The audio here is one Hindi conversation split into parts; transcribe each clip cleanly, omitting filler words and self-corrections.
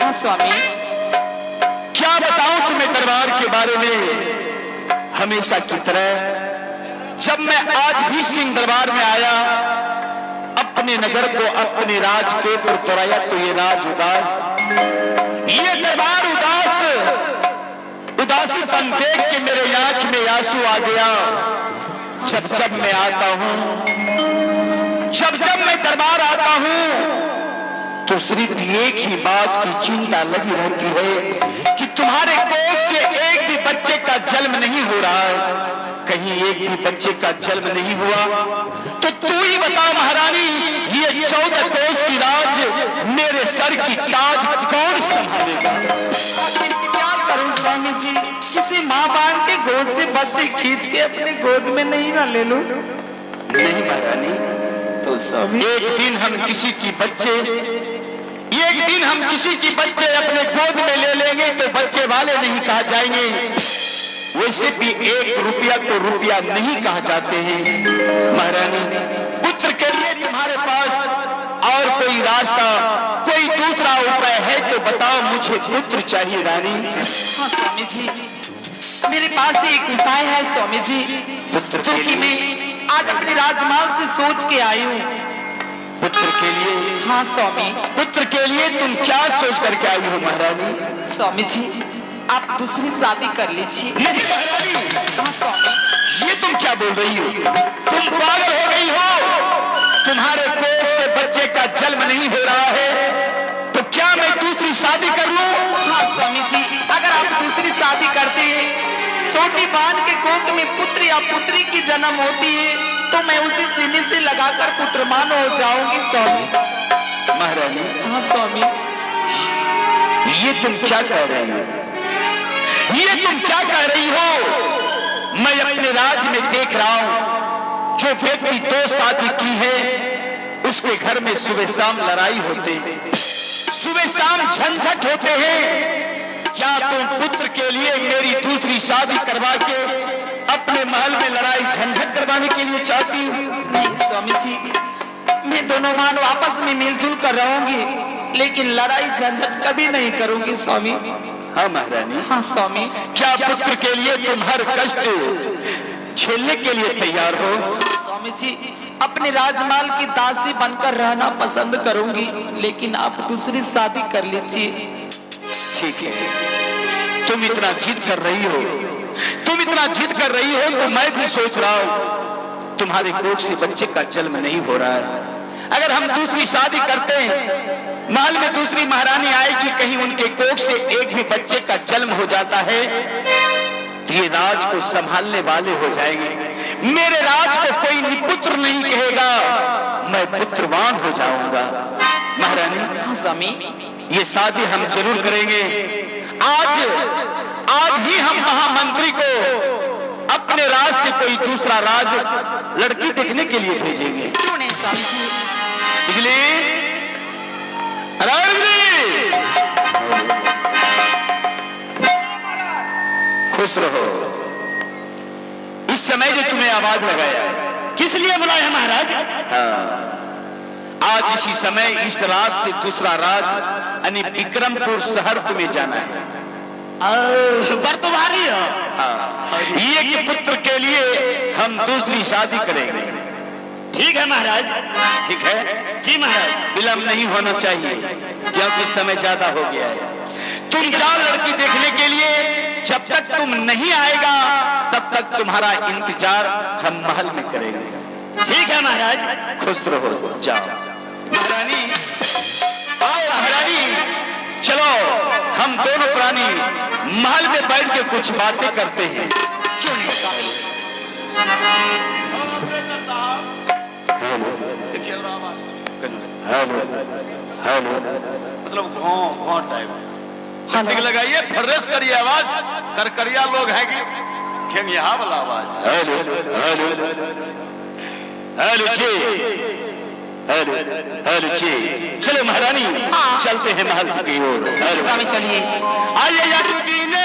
हाँ स्वामी। क्या बताऊं तुम्हें दरबार के बारे में। हमेशा की तरह जब मैं आज भी सिंह दरबार में आया, अपने नगर को अपने राज के पर तोड़ाया तो ये राज उदास, ये दरबार उदासीपन देख के मेरे आंख में आंसू आ गया। जब जब मैं आता हूं, जब मैं दरबार आता हूं तो सिर्फ एक ही बात की चिंता लगी रहती है कि तुम्हारे कोख से एक भी बच्चे का जन्म नहीं हो रहा है। कहीं एक भी बच्चे का जन्म नहीं हुआ तो तू ही बता महारानी, ये 14 कोस की राज मेरे सर की ताज कौन संभालेगा। क्या करूं स्वामी जी, किसी माँ बाप के गोद से बच्चे खींच के अपने गोद में नहीं ना ले लूं? नहीं महारानी, तो स्वामी एक दिन हम किसी की बच्चे अपने गोद में ले लेंगे तो बच्चे वाले नहीं कहा जाएंगे। वैसे भी 1 रुपया को रुपया नहीं कहा जाते हैं। महारानी, पुत्र के लिए तुम्हारे पास और कोई रास्ता, कोई दूसरा उपाय है तो बताओ, मुझे पुत्र चाहिए रानी। हाँ स्वामी जी, मेरे पास एक उपाय है स्वामी जी, पुत्र जो कि मैं आज अपने राजमाल से सोच के आई हूँ। पुत्र के लिए? हाँ स्वामी। पुत्र के लिए तुम क्या सोच करके आई हो महारानी? स्वामी जी, आप दूसरी शादी कर लीजिए। नहीं महारानी। हाँ स्वामी। ये तुम क्या बोल रही हो? तुम पागल हो गई हो? तुम्हारे कोख से बच्चे का जन्म नहीं हो रहा है तो क्या मैं दूसरी शादी कर लूं? हाँ स्वामी जी, अगर आप दूसरी शादी करते हैं, छोटी बहन के कोख में पुत्र या पुत्री की जन्म होती है तो मैं उसी सीने से लगाकर पुत्रमान हो जाऊंगी स्वामी। महारानी। हाँ स्वामी। ये तुम क्या कह रही हो? ये तुम क्या कह रही हो? मैं अपने राज्य में देख रहा हूं, जो व्यक्ति 2 शादी की है उसके घर में सुबह शाम लड़ाई होते हैं, सुबह शाम झंझट होते हैं। क्या तुम पुत्र के लिए मेरी दूसरी शादी करवा के अपने महल में लड़ाई झंझट करवाने के लिए चाहती हूँ? नहीं स्वामी जी, मैं दोनों बहन आपस में मिलजुल कर रहूंगी, लेकिन लड़ाई झंझट कभी नहीं करूंगी स्वामी। हाँ महारानी। हाँ स्वामी। क्या पुत्र के लिए तुम हर कष्ट झेलने के लिए तैयार हो? स्वामी जी, अपने राजमाल की दासी बनकर रहना पसंद करूंगी, लेकिन आप दूसरी शादी कर लीजिए। ठीक है, तुम इतना जिद कर रही हो, तो मैं भी सोच रहा हूं तुम्हारे कोख से बच्चे का जन्म नहीं हो रहा है। अगर हम दूसरी शादी करते हैं, महल में दूसरी महारानी आएगी, कहीं उनके कोख से एक भी बच्चे का जन्म हो जाता है तो ये राज को संभालने वाले हो जाएंगे। मेरे राज को कोई निपुत्र नहीं कहेगा, मैं पुत्रवान हो जाऊंगा। महारानी। हाँ स्वामी। ये शादी हम जरूर करेंगे। आज ही हम महामंत्री को अपने राज से कोई दूसरा राज लड़की देखने के लिए भेजेंगे। क्यों नहीं स्वामी जी? बिजली, खुश रहो। इस समय जो तुम्हें आवाज लगाया, किस लिए बुलाया महाराज? हाँ, आज इसी समय इस राज से दूसरा राज यानी विक्रमपुर शहर तुम्हें जाना है। बर्तुभारी हो? हाँ, ये पुत्र के लिए हम दूसरी शादी करेंगे। ठीक है महाराज। ठीक है जी महाराज। विलंब नहीं होना चाहिए क्योंकि समय ज्यादा हो गया है। तुम जाओ लड़की देखने के लिए, जब तक तुम नहीं आएगा तब तक तुम्हारा इंतजार हम महल में करेंगे। ठीक है महाराज। खुश रहो, जाओ। महारानी, आओ महारानी, चलो हम दोनों प्राणी महल में बैठ के कुछ बातें करते हैं। क्यों नहीं स्वामी? हेलो हेलो, मतलब घों टाइप लगाइए, फर्रेश करिए आवाज, करकरिया लोग है कि खेंग यहाँ वाला आवाज। हेलो हेलो हेलो जी, हेलो जी। चलो महारानी, हाँ। चलते हैं महल की ओर। स्वामी चलिए। आइए यादुकी ने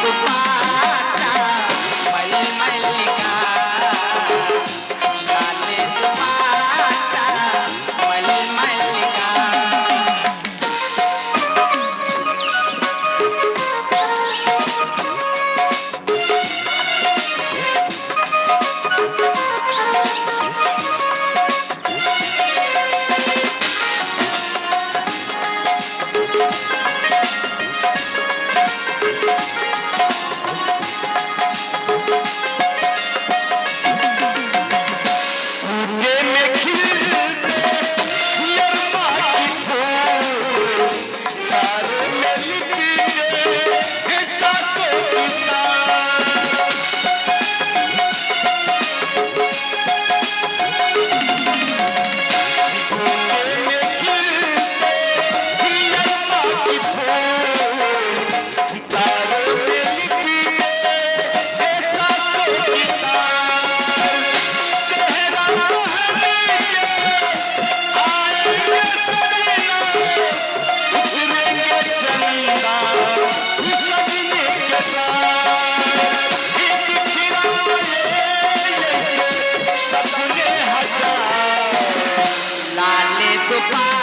दुपट्टा मलमल का, लाल दुपट्टा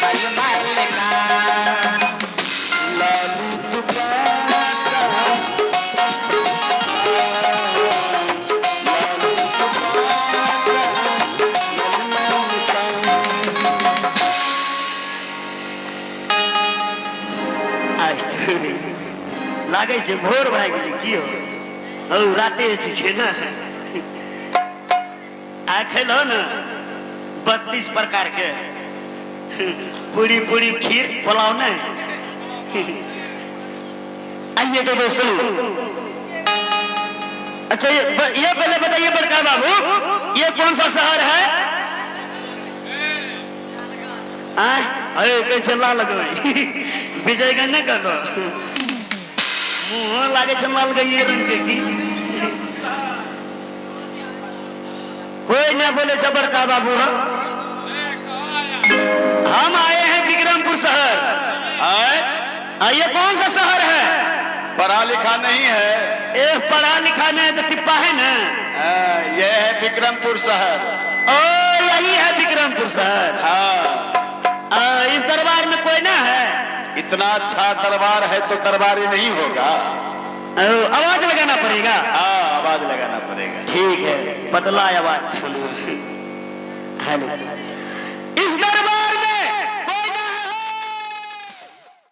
मलमल का। लागे छे भोर भाई गेली की हो राते छी खेना आ खेलो न 32 प्रकार के पूरी पूरी खीर पुलाव न। आइए तो दोस्तों, अच्छा ये पहले बताइए बड़का बाबू, ये कौन सा शहर है? अरे कैसे ला लगवाई विजयगंज न कर लो मुँह लागे लाल गई रंग के की कोई ना बोले जबर का बाबू हम आए हैं विक्रमपुर शहर। ये कौन सा शहर है? पढ़ा लिखा नहीं है। पढ़ा लिखा नहीं तो टिप्पा है ना। यह है विक्रमपुर शहर। ओ यही है विक्रमपुर शहर। हाँ। इस दरबार में कोई ना है? इतना अच्छा दरबार है तो दरबारी नहीं होगा। आवाज लगाना पड़ेगा। हाँ आवाज लगाना पड़ेगा। ठीक है, पतला आवाज सुनो। हेलो, इस दरबार